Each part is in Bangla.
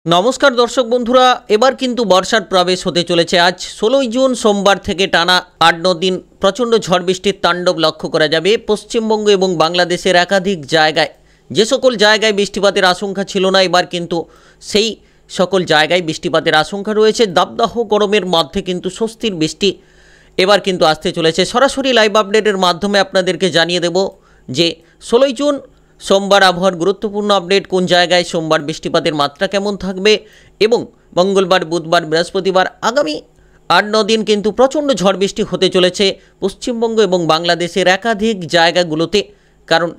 নমস্কার দর্শক বন্ধুরা, এবার কিন্তু বর্ষার প্রবেশ হতে চলেছে। আজ 16ই জুন সোমবার থেকে টানা 8-9 দিন প্রচণ্ড ঝড় বৃষ্টির তাণ্ডব লক্ষ্য করা যাবে পশ্চিমবঙ্গ এবং বাংলাদেশের একাধিক জায়গায়। যে সকল জায়গায় বৃষ্টিপাতের আশঙ্কা ছিল না, এবার কিন্তু সেই সকল জায়গায় বৃষ্টিপাতের আশঙ্কা রয়েছে। দাবদাহ গরমের মধ্যে কিন্তু স্বস্তির বৃষ্টি এবার কিন্তু আসতে চলেছে। সরাসরি লাইভ আপডেটের মাধ্যমে আপনাদেরকে জানিয়ে দেব যে 16ই জুন সোমবার আবহাওয়ার গুরুত্বপূর্ণ আপডেট, কোন জায়গায় সোমবার বৃষ্টিপাতের মাত্রা কেমন থাকবে এবং মঙ্গলবার, বুধবার, বৃহস্পতিবার আগামী 8-9 দিন কিন্তু প্রচণ্ড ঝড় বৃষ্টি হতে চলেছে পশ্চিমবঙ্গ এবং বাংলাদেশের একাধিক জায়গাগুলোতে। কারণ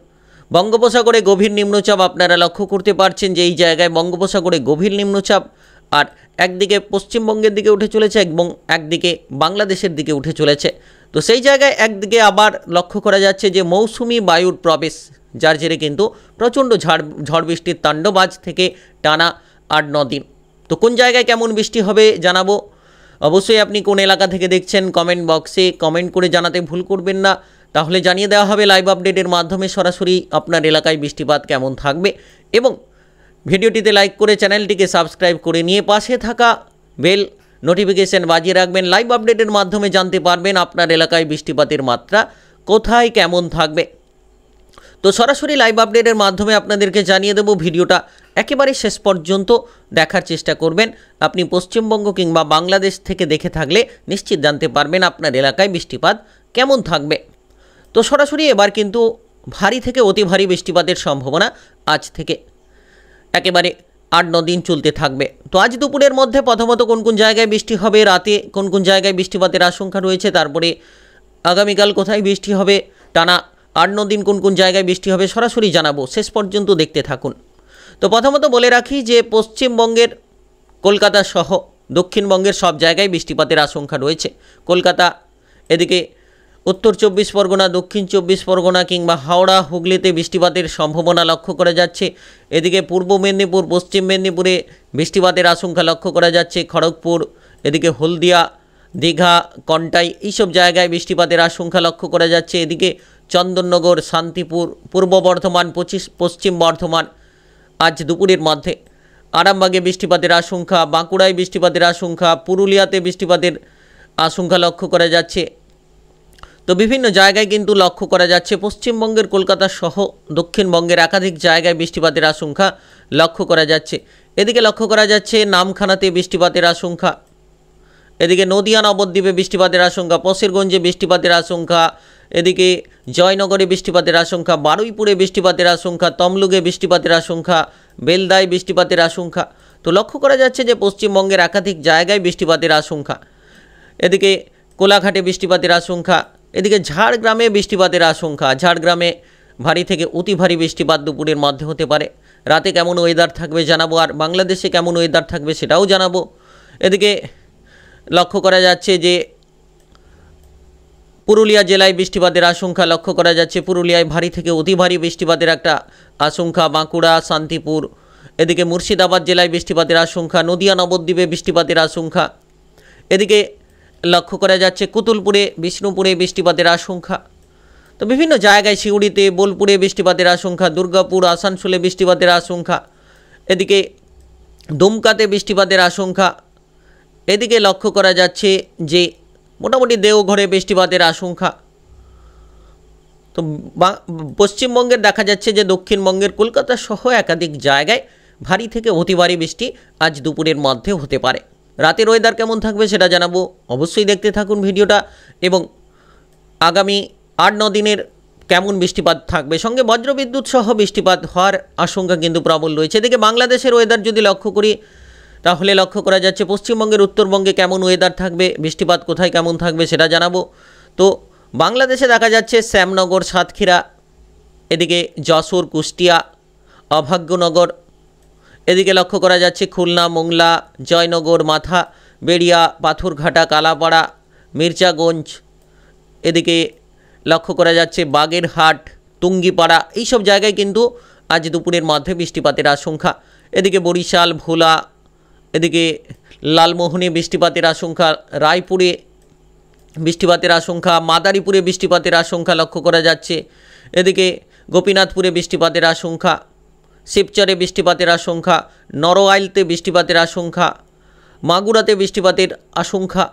বঙ্গোপসাগরে গভীর নিম্নচাপ আপনারা লক্ষ্য করতে পারছেন যে এই জায়গায় বঙ্গোপসাগরে গভীর নিম্নচাপ আর একদিকে পশ্চিমবঙ্গের দিকে উঠে চলেছে এবং একদিকে বাংলাদেশের দিকে উঠে চলেছে। তো সেই জায়গায় একদিকে আবার লক্ষ্য করা যাচ্ছে যে মৌসুমি বায়ুর প্রবেশ, যার জেরে কিন্তু প্রচণ্ড ঝড় বৃষ্টির তাণ্ডব আজ থেকে টানা 8-9 দিন। তো কোন জায়গায় কেমন বৃষ্টি হবে জানাবো। অবশ্যই আপনি কোন এলাকা থেকে দেখছেন কমেন্ট বক্সে কমেন্ট করে জানাতে ভুল করবেন না, তাহলে জানিয়ে দেওয়া হবে লাইভ আপডেটের মাধ্যমে সরাসরি আপনার এলাকায় বৃষ্টিপাত কেমন থাকবে। এবং ভিডিওটিতে লাইক করে চ্যানেলটিকে সাবস্ক্রাইব করে নিয়ে পাশে থাকা বেল নোটিফিকেশান বাজিয়ে রাখবেন। লাইভ আপডেটের মাধ্যমে জানতে পারবেন আপনার এলাকায় বৃষ্টিপাতের মাত্রা কোথায় কেমন থাকবে। তো সরাসরি লাইভ আপডেটের মাধ্যমে আপনাদেরকে জানিয়ে দেব। ভিডিওটা একেবারে শেষ পর্যন্ত দেখার চেষ্টা করবেন। আপনি পশ্চিমবঙ্গ কিংবা বাংলাদেশ থেকে দেখে থাকলে নিশ্চিত জানতে পারবেন আপনার এলাকায় বৃষ্টিপাত কেমন থাকবে। তো সরাসরি এবার কিন্তু ভারী থেকে অতি ভারী বৃষ্টিপাতের সম্ভাবনা আজ থেকে একেবারে 8-9 দিন চলতে থাকবে। তো আজ দুপুরের মধ্যে প্রথমত কোন কোন জায়গায় বৃষ্টি হবে, রাতে কোন কোন জায়গায় বৃষ্টিপাতের আশঙ্কা রয়েছে, তারপরে আগামীকাল কোথায় বৃষ্টি হবে, টানা 8-9 দিন কোন কোন জায়গায় বৃষ্টি হবে সরাসরি জানাবো। শেষ পর্যন্ত দেখতে থাকুন। তো প্রথমত বলে রাখি যে পশ্চিমবঙ্গের কলকাতা সহ দক্ষিণবঙ্গের সব জায়গায় বৃষ্টিপাতের আশঙ্কা রয়েছে। কলকাতা, এদিকে উত্তর 24 পরগনা, দক্ষিণ 24 পরগনা কিংবা হাওড়া, হুগলিতে বৃষ্টিপাতের সম্ভাবনা লক্ষ্য করা যাচ্ছে। এদিকে পূর্ব মেদিনীপুর, পশ্চিম মেদিনীপুরে বৃষ্টিপাতের আশঙ্কা লক্ষ্য করা যাচ্ছে। খড়গপুর, এদিকে হলদিয়া, দীঘা, কন্টাই, এইসব জায়গায় বৃষ্টিপাতের আশঙ্কা লক্ষ্য করা যাচ্ছে। এদিকে চন্দননগর, শান্তিপুর, পূর্ব বর্ধমান, পশ্চিম বর্ধমান আজ দুপুরের মধ্যে। আরামবাগে বৃষ্টিপাতের আশঙ্কা, বাঁকুড়ায় বৃষ্টিপাতের আশঙ্কা, পুরুলিয়াতে বৃষ্টিপাতের আশঙ্কা লক্ষ্য করা যাচ্ছে। তো বিভিন্ন জায়গায় কিন্তু লক্ষ্য করা যাচ্ছে পশ্চিমবঙ্গের কলকাতা সহ দক্ষিণবঙ্গের একাধিক জায়গায় বৃষ্টিপাতের আশঙ্কা লক্ষ্য করা যাচ্ছে। এদিকে লক্ষ্য করা যাচ্ছে নামখানাতে বৃষ্টিপাতের আশঙ্কা, এদিকে নদিয়া নবদ্বীপে বৃষ্টিপাতের আশঙ্কা, পশেরগঞ্জে বৃষ্টিপাতের আশঙ্কা, এদিকে জয়নগরে বৃষ্টিপাতের আশঙ্কা, বারুইপুরে বৃষ্টিপাতের আশঙ্কা, তমলুকে বৃষ্টিপাতের আশঙ্কা, বেলদায় বৃষ্টিপাতের আশঙ্কা। তো লক্ষ্য করা যাচ্ছে যে পশ্চিমবঙ্গের একাধিক জায়গায় বৃষ্টিপাতের আশঙ্কা। এদিকে কোলাঘাটে বৃষ্টিপাতের আশঙ্কা, এদিকে ঝাড়গ্রামে বৃষ্টিপাতের আশঙ্কা। ঝাড়গ্রামে ভারী থেকে অতি ভারী বৃষ্টিপাত দুপুরের মধ্যে হতে পারে। রাতে কেমন ওয়েদার থাকবে জানাবো, আর বাংলাদেশে কেমন ওয়েদার থাকবে সেটাও জানাবো। এদিকে লক্ষ্য করা যাচ্ছে যে পুরুলিয়া জেলায় বৃষ্টিপাতের আশঙ্কা লক্ষ্য করা যাচ্ছে। পুরুলিয়ায় ভারী থেকে অতি ভারী বৃষ্টিপাতের একটা আশঙ্কা। বাঁকুড়া, শান্তিপুর, এদিকে মুর্শিদাবাদ জেলায় বৃষ্টিপাতের আশঙ্কা। নদিয়া নবদ্বীপে বৃষ্টিপাতের আশঙ্কা। এদিকে লক্ষ্য করা যাচ্ছে কুতুলপুরে, বিষ্ণুপুরে বৃষ্টিপাতের আশঙ্কা। তো বিভিন্ন জায়গায় সিউড়িতে, বোলপুরে বৃষ্টিপাতের আশঙ্কা। দুর্গাপুর, আসানসোলে বৃষ্টিপাতের আশঙ্কা। এদিকে দুমকাতে বৃষ্টিপাতের আশঙ্কা। এদিকে লক্ষ্য করা যাচ্ছে যে মোটামুটি দেওঘরে বৃষ্টিপাতের আশঙ্কা। তো পশ্চিমবঙ্গের দেখা যাচ্ছে যে দক্ষিণবঙ্গের কলকাতা সহ একাধিক জায়গায় ভারী থেকে অতি ভারী বৃষ্টি আজ দুপুরের মধ্যে হতে পারে। রাতের ওয়েদার কেমন থাকবে সেটা জানাবো, অবশ্যই দেখতে থাকুন ভিডিওটা। এবং আগামী 8-9 দিনের কেমন বৃষ্টিপাত থাকবে, সঙ্গে বজ্রবিদ্যুৎ সহ বৃষ্টিপাত হওয়ার আশঙ্কা কিন্তু প্রবল রয়েছে। এদিকে বাংলাদেশের ওয়েদার যদি লক্ষ্য করি তাহলে লক্ষ্য করা যাচ্ছে পশ্চিমবঙ্গের উত্তরবঙ্গে কেমন ওয়েদার থাকবে, বৃষ্টিপাত কোথায় কেমন থাকবে সেটা জানাবো। তো বাংলাদেশে দেখা যাচ্ছে শ্যামনগর, সাতক্ষীরা, এদিকে যশোর, কুষ্টিয়া, অভাগ্যনগর, এদিকে লক্ষ্য করা যাচ্ছে খুলনা, মোংলা, জয়নগর, মাথা বেড়িয়া, পাথরঘাটা, কালাপাড়া, মির্জাগঞ্জ, এদিকে লক্ষ্য করা যাচ্ছে বাগেরহাট, টুঙ্গিপাড়া, এইসব জায়গায় কিন্তু আজ দুপুরের মধ্যে বৃষ্টিপাতের আশঙ্কা। এদিকে বরিশাল, ভোলা, এদিকে লালমোহনে বৃষ্টিপাতের আশঙ্কা। রায়পুরে বৃষ্টিপাতের আশঙ্কা। মাদারীপুরে বৃষ্টিপাতের আশঙ্কা লক্ষ্য করা যাচ্ছে। এদিকে গোপীনাথপুরে বৃষ্টিপাতের আশঙ্কা। শিবচরে বৃষ্টিপাতের আশঙ্কা, নরওয়াইলতে বৃষ্টিপাতের আশঙ্কা, মাগুরাতে বৃষ্টিপাতের আশঙ্কা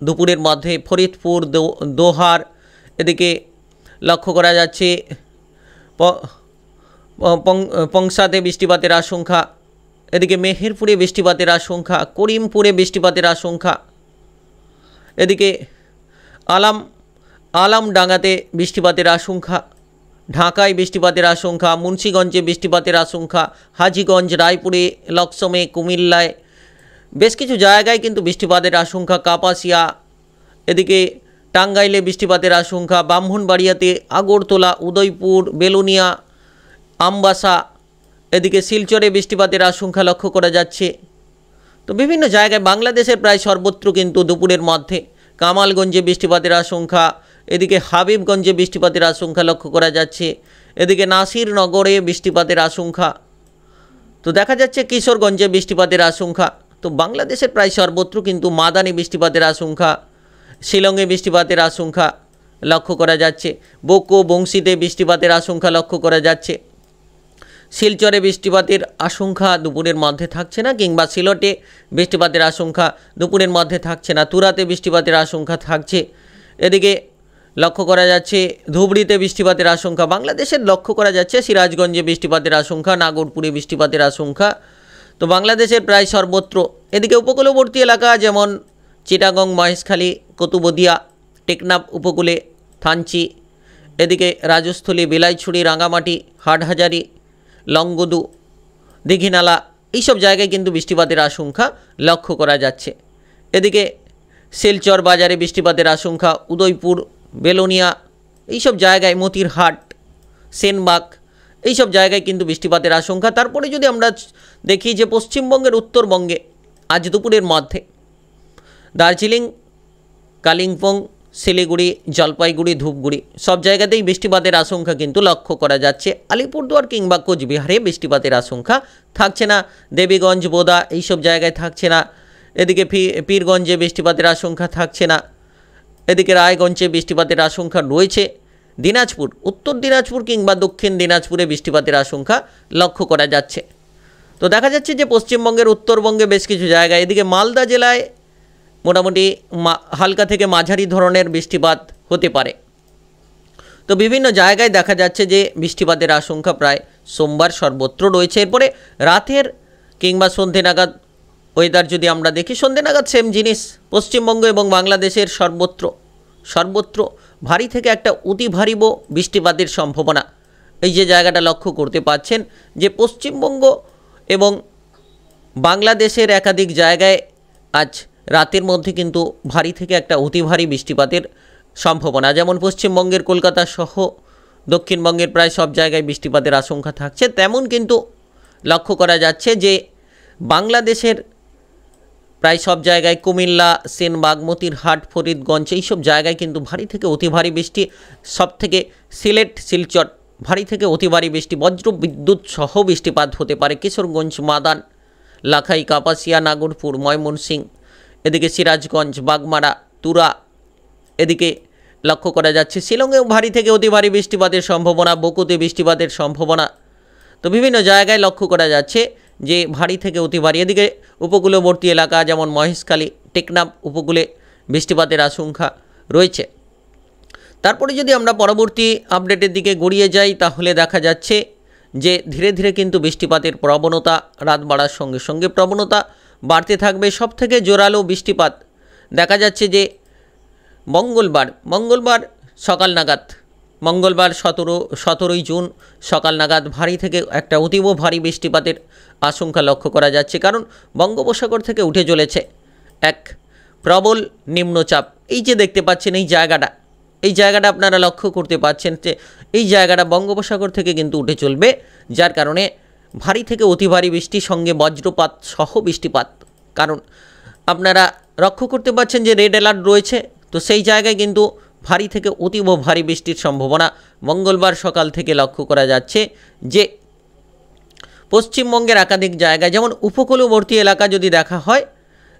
দুপুরের মধ্যে, ফরিদপুর, দোহার এদিকে লক্ষ্য করা যাচ্ছে, পংসাতে বৃষ্টিপাতের আশঙ্কা, এদিকে মেহেরপুরে বৃষ্টিপাতের আশঙ্কা, করিমপুরে বৃষ্টিপাতের আশঙ্কা, এদিকে আলামডাঙ্গাতে বৃষ্টিপাতের আশঙ্কা, ঢাকায় বৃষ্টিপাতের আশঙ্কা, মুন্সিগঞ্জে বৃষ্টিপাতের আশঙ্কা, হাজীগঞ্জ, রায়পুরে, লক্সমে, কুমিল্লায় বেশ কিছু জায়গায় কিন্তু বৃষ্টিপাতের আশঙ্কা, কাপাসিয়া, এদিকে টাঙ্গাইলে বৃষ্টিপাতের আশঙ্কা, ব্রাহ্মণবাড়িয়াতে, আগরতলা, উদয়পুর, বেলোনিয়া, আমবাসা, এদিকে শিলচরে বৃষ্টিপাতের আশঙ্কা লক্ষ্য করা যাচ্ছে। তো বিভিন্ন জায়গায় বাংলাদেশের প্রায় সর্বত্র কিন্তু দুপুরের মধ্যে কামালগঞ্জে বৃষ্টিপাতের আশঙ্কা, এদিকে হাবিবগঞ্জে বৃষ্টিপাতের আশঙ্কা লক্ষ্য করা যাচ্ছে, এদিকে নাসিরনগরে বৃষ্টিপাতের আশঙ্কা। তো দেখা যাচ্ছে কিশোরগঞ্জে বৃষ্টিপাতের আশঙ্কা। তো বাংলাদেশের প্রায় সর্বত্র কিন্তু মাদানে বৃষ্টিপাতের আশঙ্কা, শিলংয়ে বৃষ্টিপাতের আশঙ্কা লক্ষ্য করা যাচ্ছে, বোকো বংশীতে বৃষ্টিপাতের আশঙ্কা লক্ষ্য করা যাচ্ছে। শিলচরে বৃষ্টিপাতের আশঙ্কা দুপুরের মধ্যে থাকছে না, কিংবা সিলেটে বৃষ্টিপাতের আশঙ্কা দুপুরের মধ্যে থাকছে না, তুরাতে বৃষ্টিপাতের আশঙ্কা থাকছে। এদিকে লক্ষ্য করা যাচ্ছে ধুবড়িতে বৃষ্টিপাতের আশঙ্কা। বাংলাদেশের লক্ষ্য করা যাচ্ছে সিরাজগঞ্জে বৃষ্টিপাতের আশঙ্কা, নাগরপুরে বৃষ্টিপাতের আশঙ্কা। তো বাংলাদেশের প্রায় সর্বত্র। এদিকে উপকূলবর্তী এলাকা যেমন চিটাগং, মহেশখালী, কুতুবদিয়া, টেকনাফ উপকূলে, থানচি, এদিকে রাজস্থলী, বিলাইছড়ি, রাঙামাটি, হাটহাজারি, লংগদু, দীঘিনালা এইসব জায়গায় কিন্তু বৃষ্টিপাতের আশঙ্কা লক্ষ্য করা যাচ্ছে। এদিকে শিলচর বাজারে বৃষ্টিপাতের আশঙ্কা, উদয়পুর, বেলোনিয়া এইসব জায়গায়, মতিরহাট, সেনবাগ এইসব জায়গায় কিন্তু বৃষ্টিপাতের আশঙ্কা। তারপরে যদি আমরা দেখি যে পশ্চিমবঙ্গের উত্তরবঙ্গে আজ দুপুরের মধ্যে দার্জিলিং, কালিম্পং, শিলিগুড়ি, জলপাইগুড়ি, ধূপগুড়ি সব জায়গাতেই বৃষ্টিপাতের আশঙ্কা কিন্তু লক্ষ্য করা যাচ্ছে। আলিপুরদুয়ার কিংবা কোচবিহারে বৃষ্টিপাতের আশঙ্কা থাকছে না, দেবীগঞ্জ, বোদা এইসব জায়গায় থাকছে না, এদিকে পীরগঞ্জে বৃষ্টিপাতের আশঙ্কা থাকছে না, এদিকে রায়গঞ্জে বৃষ্টিপাতের আশঙ্কা রয়েছে। দিনাজপুর, উত্তর দিনাজপুর কিংবা দক্ষিণ দিনাজপুরে বৃষ্টিপাতের আশঙ্কা লক্ষ্য করা যাচ্ছে। তো দেখা যাচ্ছে যে পশ্চিমবঙ্গের উত্তরবঙ্গে বেশ কিছু জায়গায়, এদিকে মালদা জেলায় মোটামুটি হালকা থেকে মাঝারি ধরনের বৃষ্টিপাত হতে পারে। তো বিভিন্ন জায়গায় দেখা যাচ্ছে যে বৃষ্টিপাতের আশঙ্কা প্রায় সোমবার সর্বত্র রয়েছে। এরপরে রাতের কিংবা সন্ধ্যে নাগাদ ওয়েদার যদি আমরা দেখি, সন্ধ্যে নাগাদ সেম জিনিস, পশ্চিমবঙ্গ এবং বাংলাদেশের সর্বত্র ভারী থেকে একটা অতি ভারী বৃষ্টিপাতের সম্ভাবনা। এই যে জায়গাটা লক্ষ্য করতে পাচ্ছেন যে পশ্চিমবঙ্গ এবং বাংলাদেশের একাধিক জায়গায় আজ রাতের মধ্যে কিন্তু ভারী থেকে একটা অতি ভারী বৃষ্টিপাতের সম্ভাবনা। যেমন পশ্চিমবঙ্গের কলকাতা সহ দক্ষিণবঙ্গের প্রায় সব জায়গায় বৃষ্টিপাতের আশঙ্কা থাকছে, তেমন কিন্তু লক্ষ্য করা যাচ্ছে যে বাংলাদেশের প্রায় সব জায়গায় কুমিল্লা, সেনবাগ, মতিরহাট, ফরিদগঞ্জ এইসব জায়গায় কিন্তু ভারী থেকে অতি ভারী বৃষ্টি। সব থেকে সিলেট, শিলচর ভারী থেকে অতি ভারী বৃষ্টি, বজ্র বিদ্যুৎ সহ বৃষ্টিপাত হতে পারে। কিশোরগঞ্জ, মাদান, লাখাই, কাপাসিয়া, নাগরপুর, ময়মনসিংহ, এদিকে সিরাজগঞ্জ, বাগমারা, তুরা এদিকে লক্ষ্য করা যাচ্ছে। শিলংয়েও ভারী থেকে অতি ভারী বৃষ্টিপাতের সম্ভাবনা, বকুতে বৃষ্টিপাতের সম্ভাবনা। তো বিভিন্ন জায়গায় লক্ষ্য করা যাচ্ছে যে ভারী থেকে অতি ভারী। এদিকে উপকূলবর্তী এলাকা যেমন মহেশখালী, টেকনাফ উপকূলে বৃষ্টিপাতের আশঙ্কা রয়েছে। তারপরে যদি আমরা পরবর্তী আপডেটের দিকে গড়িয়ে যাই, তাহলে দেখা যাচ্ছে যে ধীরে ধীরে কিন্তু বৃষ্টিপাতের প্রবণতা রাত বাড়ার সঙ্গে সঙ্গে প্রবণতা বাড়তে থাকবে। সব থেকে জোরালো বৃষ্টিপাত দেখা যাচ্ছে যে মঙ্গলবার সকাল নাগাদ, মঙ্গলবার 17ই জুন সকাল নাগাদ ভারী থেকে একটা অতীব ভারী বৃষ্টিপাতের আশঙ্কা লক্ষ্য করা যাচ্ছে। কারণ বঙ্গোপসাগর থেকে উঠে চলেছে এক প্রবল নিম্নচাপ। এই যে দেখতে পাচ্ছেন এই জায়গাটা আপনারা লক্ষ্য করতে পাচ্ছেন যে এই জায়গাটা বঙ্গোপসাগর থেকে কিন্তু উঠে চলবে, যার কারণে ভারী থেকে অতি ভারী বৃষ্টির সঙ্গে বজ্রপাত সহ বৃষ্টিপাত। কারণ আপনারা লক্ষ্য করতে পাচ্ছেন যে রেড অ্যালার্ট রয়েছে, তো সেই জায়গায় কিন্তু ভারী থেকে অতীব ভারী বৃষ্টির সম্ভাবনা মঙ্গলবার সকাল থেকে লক্ষ্য করা যাচ্ছে। যে পশ্চিমবঙ্গের একাধিক জায়গায় যেমন উপকূলবর্তী এলাকা যদি দেখা হয়,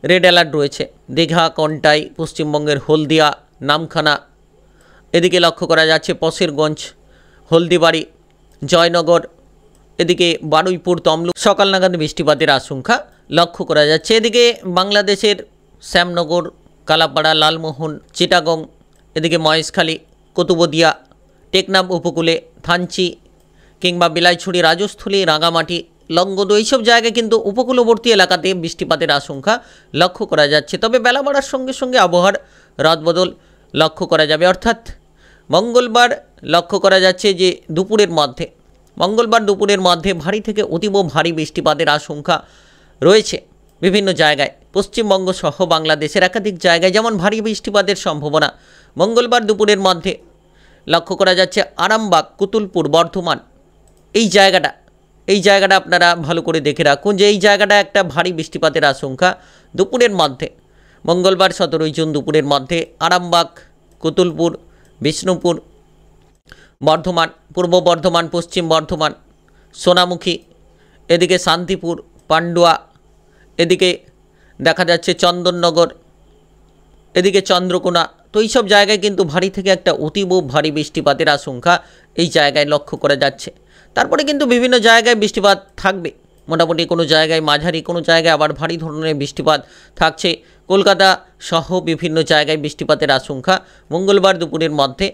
রেড অ্যালার্ট রয়েছে। দীঘা, কন্টাই, পশ্চিমবঙ্গের হলদিয়া, নামখানা, এদিকে লক্ষ্য করা যাচ্ছে পশেরগঞ্জ, হলদিবাড়ি, জয়নগর, এদিকে বারুইপুর তমলুক সকাল নাগাদ বৃষ্টিপাতের আশঙ্কা লক্ষ্য করা যাচ্ছে। এদিকে বাংলাদেশের শ্যামনগর, কালাপাড়া, লালমোহন, চিটাগং, এদিকে মহেশখালী, কুতুবদিয়া, টেকনাফ উপকূলে, থানচি কিংবা বিলাইছড়ি, রাজস্থলী, রাঙামাটি, লংগদু এইসব জায়গায় কিন্তু উপকূলবর্তী এলাকাতে বৃষ্টিপাতের আশঙ্কা লক্ষ্য করা যাচ্ছে। তবে বেলা বাড়ার সঙ্গে সঙ্গে আবহাওয়ার রদবদল লক্ষ্য করা যাবে, অর্থাৎ মঙ্গলবার লক্ষ্য করা যাচ্ছে যে মঙ্গলবার দুপুরের মধ্যে ভারী থেকে অতীব ভারী বৃষ্টিপাতের আশঙ্কা রয়েছে বিভিন্ন জায়গায়। পশ্চিমবঙ্গ সহ বাংলাদেশের একাধিক জায়গায় যেমন ভারী বৃষ্টিপাতের সম্ভাবনা মঙ্গলবার দুপুরের মধ্যে লক্ষ্য করা যাচ্ছে। আরামবাগ, কুতুলপুর, বর্ধমান এই জায়গাটা আপনারা ভালো করে দেখে রাখুন যে এই জায়গাটা একটা ভারী বৃষ্টিপাতের আশঙ্কা দুপুরের মধ্যে মঙ্গলবার 17 জুন দুপুরের মধ্যে আরামবাগ, কুতুলপুর, বিষ্ণুপুর, বর্ধমান, পূর্ব বর্ধমান, পশ্চিম বর্ধমান, সোনামুখী, এদিকে শান্তিপুর, পান্ডুয়া, এদিকে দেখা যাচ্ছে চন্দননগর, এদিকে চন্দ্রকোনা। তো এইসব জায়গায় কিন্তু ভারী থেকে একটা অতীব ভারী বৃষ্টিপাতের আশঙ্কা এই জায়গায় লক্ষ্য করা যাচ্ছে। তারপরে কিন্তু বিভিন্ন জায়গায় বৃষ্টিপাত থাকবে, মোটামুটি কোনো জায়গায় মাঝারি, কোনো জায়গায় আবার ভারী ধরনের বৃষ্টিপাত থাকছে। কলকাতা সহ বিভিন্ন জায়গায় বৃষ্টিপাতের আশঙ্কা মঙ্গলবার দুপুরের মধ্যে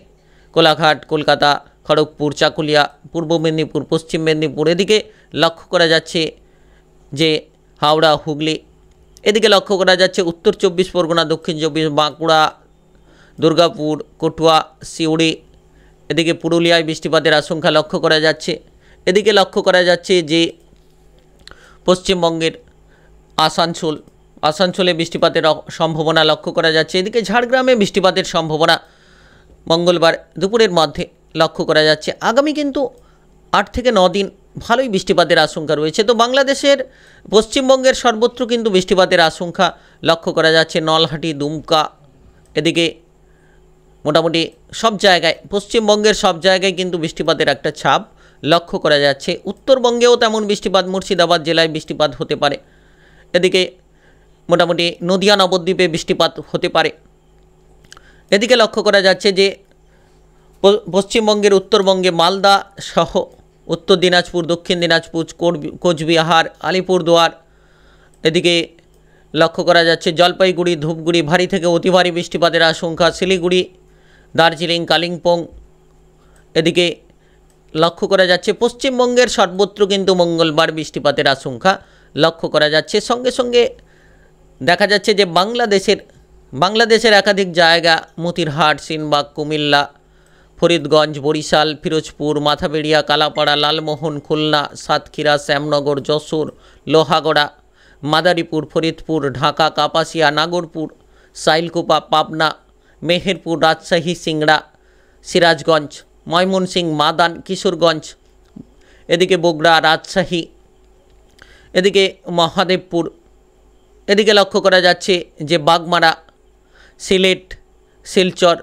কোলাঘাট, কলকাতা, খড়গপুর, চাকুলিয়া, পূর্ব মেদিনীপুর, পশ্চিম মেদিনীপুর, এদিকে লক্ষ্য করা যাচ্ছে যে হাওড়া, হুগলি, এদিকে লক্ষ্য করা যাচ্ছে উত্তর 24 পরগনা, দক্ষিণ 24, বাঁকুড়া, দুর্গাপুর, কটুয়া, সিউড়ি, এদিকে পুরুলিয়ায় বৃষ্টিপাতের আশঙ্কা লক্ষ্য করা যাচ্ছে। এদিকে লক্ষ্য করা যাচ্ছে যে পশ্চিমবঙ্গের আসানসোলে বৃষ্টিপাতের সম্ভাবনা লক্ষ্য করা যাচ্ছে। এদিকে ঝাড়গ্রামে বৃষ্টিপাতের সম্ভাবনা মঙ্গলবার দুপুরের মধ্যে লক্ষ্য করা যাচ্ছে। আগামী কিন্তু 8 থেকে 9 দিন ভালোই বৃষ্টিপাতের আশঙ্কা রয়েছে। তো বাংলাদেশের পশ্চিমবঙ্গের সর্বত্র কিন্তু বৃষ্টিপাতের আশঙ্কা লক্ষ্য করা যাচ্ছে। নলহাটি, দুমকা, এদিকে মোটামুটি সব জায়গায়, পশ্চিমবঙ্গের সব জায়গায় কিন্তু বৃষ্টিপাতের একটা ছাপ লক্ষ্য করা যাচ্ছে। উত্তরবঙ্গেও তেমন বৃষ্টিপাত, মুর্শিদাবাদ জেলায় বৃষ্টিপাত হতে পারে। এদিকে মোটামুটি নদিয়া, নবদ্বীপে বৃষ্টিপাত হতে পারে। এদিকে লক্ষ্য করা যাচ্ছে যে পশ্চিমবঙ্গের উত্তরবঙ্গে মালদা সহ উত্তর দিনাজপুর, দক্ষিণ দিনাজপুর, কোচবিহার, আলিপুরদুয়ার, এদিকে লক্ষ্য করা যাচ্ছে জলপাইগুড়ি, ধূপগুড়ি ভারী থেকে অতি ভারী বৃষ্টিপাতের আশঙ্কা। শিলিগুড়ি, দার্জিলিং, কালিম্পং, এদিকে লক্ষ্য করা যাচ্ছে পশ্চিমবঙ্গের সর্বত্র কিন্তু মঙ্গলবার বৃষ্টিপাতের আশঙ্কা লক্ষ্য করা যাচ্ছে। সঙ্গে সঙ্গে দেখা যাচ্ছে যে বাংলাদেশের একাধিক জায়গা, মতিরহাট, সিনবাগ, কুমিল্লা, ফরিদগঞ্জ, বরিশাল, ফিরোজপুর, মাথাবেড়িয়া, কালাপাড়া, লালমোহন, খুলনা, সাতক্ষীরা, শ্যামনগর, যশোর, লোহাগড়া, মাদারীপুর, ফরিদপুর, ঢাকা, কাপাসিয়া, নাগরপুর, সাইলকুপা, পাবনা, মেহেরপুর, রাজশাহী, সিংড়া, সিরাজগঞ্জ, ময়মনসিংহ, মাদান, কিশোরগঞ্জ, এদিকে বগুড়া, রাজশাহী, এদিকে মহাদেবপুর, এদিকে লক্ষ্য করা যাচ্ছে যে বাগমারা, সিলেট, শিলচর,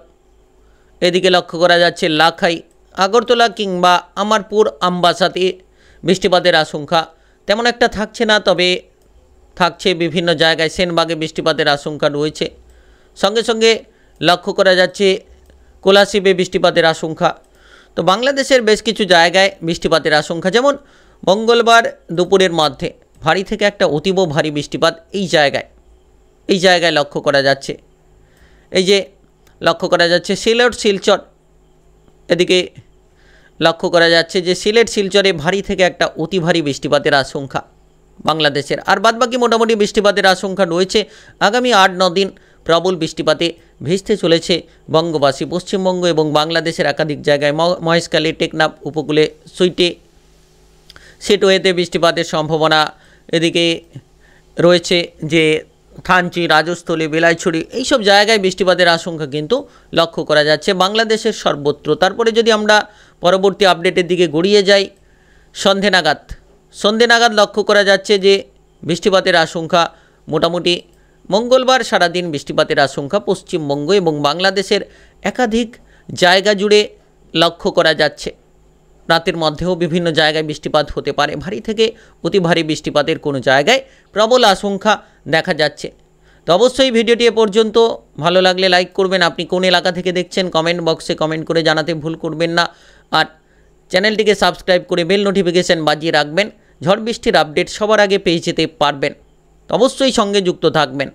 এদিকে লক্ষ্য করা যাচ্ছে লাখাই, আগরতলা কিংবা আমারপুর, আমবাসাতে বৃষ্টিপাতের আশঙ্কা তেমন একটা থাকছে না, তবে থাকছে বিভিন্ন জায়গায়। সেনবাগে বৃষ্টিপাতের আশঙ্কা রয়েছে। সঙ্গে সঙ্গে লক্ষ্য করা যাচ্ছে কোলাশিবে বৃষ্টিপাতের আশঙ্কা। তো বাংলাদেশের বেশ কিছু জায়গায় বৃষ্টিপাতের আশঙ্কা, যেমন মঙ্গলবার দুপুরের মধ্যে ভারী থেকে একটা অতীব ভারী বৃষ্টিপাত এই জায়গায় লক্ষ্য করা যাচ্ছে। এই যে লক্ষ্য করা যাচ্ছে সিলেট, শিলচর, এদিকে লক্ষ্য করা যাচ্ছে যে সিলেট, শিলচরে ভারী থেকে একটা অতি ভারী বৃষ্টিপাতের আশঙ্কা বাংলাদেশের। আর বাদবাকি মোটামুটি বৃষ্টিপাতের আশঙ্কা রয়েছে। আগামী 8-9 দিন প্রবল বৃষ্টিপাতে ভিজতে চলেছে বঙ্গবাসী। পশ্চিমবঙ্গ এবং বাংলাদেশের একাধিক জায়গায় মহেশখালী, টেকনাফ উপকূলে, সেটুয়েতে বৃষ্টিপাতের সম্ভাবনা। এদিকে রয়েছে যে থানচি, রাজস্থলী, বিলাইছড়ি, এইসব জায়গায় বৃষ্টিপাতের আশঙ্কা কিন্তু লক্ষ্য করা যাচ্ছে বাংলাদেশের সর্বত্র। তারপরে যদি আমরা পরবর্তী আপডেটের দিকে গড়িয়ে যাই, সন্ধে নাগাদ লক্ষ্য করা যাচ্ছে যে বৃষ্টিপাতের আশঙ্কা মোটামুটি মঙ্গলবার সারাদিন বৃষ্টিপাতের আশঙ্কা পশ্চিমবঙ্গ এবং বাংলাদেশের একাধিক জায়গা জুড়ে লক্ষ্য করা যাচ্ছে। রাতের মধ্যেও বিভিন্ন জায়গায় বৃষ্টিপাত হতে পারে। ভারী থেকে অতি ভারী বৃষ্টিপাতের কোনো জায়গায় প্রবল আশঙ্কা দেখা যাচ্ছে। তো অবশ্যই ভিডিওটি এ পর্যন্ত, ভালো লাগলে লাইক করবেন। আপনি কোন এলাকা থেকে দেখছেন কমেন্ট বক্সে কমেন্ট করে জানাতে ভুল করবেন না। আর চ্যানেলটিকে সাবস্ক্রাইব করে বেল নোটিফিকেশন বাজিয়ে রাখবেন। ঝড় বৃষ্টির আপডেট সবার আগে পেয়ে যেতে পারবেন। অবশ্যই সঙ্গে যুক্ত থাকবেন।